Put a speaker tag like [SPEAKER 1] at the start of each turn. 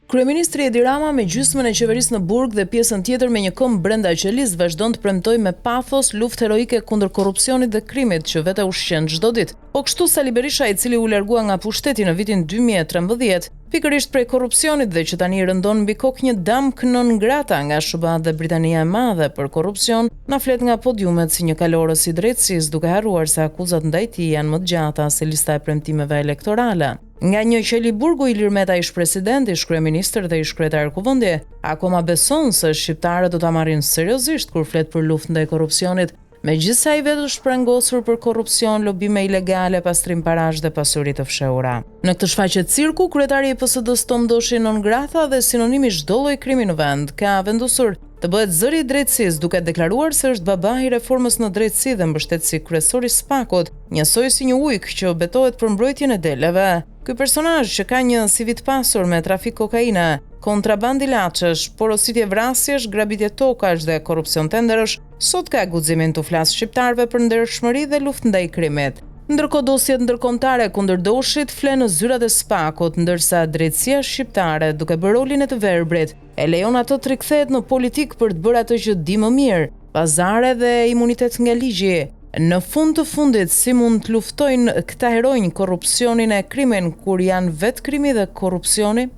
[SPEAKER 1] Kryeministri Edi Rama me gjysmën e qeverisë në burg dhe pjesën tjetër me një këmbë brenda qelisë vazhdon të premtojë me pafos luftë heroike kundër korrupsionit dhe krimit që vetë ushqen çdo ditë. Po kështu Sali Berisha, i cili u largua nga pushteti në vitin 2013, pikërisht prej korrupsionit dhe që tani rëndon mbi kokë një damk non grata nga SBA dhe Britania e Madhe për korrupsion, na flet nga podiumet si një kalorës i drejtësisë, duke harruar se akuzat ndaj tij janë më të gjata se lista e premtimeve elektorale. Nga një qeli burgu, Ilir Meta, ish president, ish kryeministër dhe ish kryetar kuvendje, akoma beson se shqiptarët do ta marrin seriozisht kur flet për luftë ndaj korrupsionit, megjithëse ai vetë është prangosur për korrupsion, lobime ilegale, pastrim parash dhe pasuri të fshehura. Në këtë shfaqje cirku, kryetari i PSD-s Tom Doshi non grata dhe sinonimi çdo lloj krimi në vend, ka vendosur të bëhet zëri i drejtësisë, duke deklaruar se është babai i reformës në drejtësi dhe mbështetësi kryesor i SPAK-ut, njësoj si një ujk që betohet për mbrojtjen e deleve. Ky personazh që ka një CV të pasur me trafik kokaine, kontraband ilaçesh, porositje vrasjesh, grabitje tokash dhe korrupsion tenderësh, sot ka guximin të flasë shqiptarëve për ndershmëri dhe luftë ndaj krimit. Ndërkohë dosjet ndërkombëtare kundër Doshit flen në zyrat e SPAK-ut, ndërsa drejtësia shqiptare, duke bërë rolin e të verbrit, e lejon atë të rikthehet në politikë për të bërë atë që di më mirë, pazare dhe imunitet nga ligji. Në fund të fundit, si mund të luftojnë këta heronj korrupsionin e krimin kur janë vetë krimi dhe korrupsioni?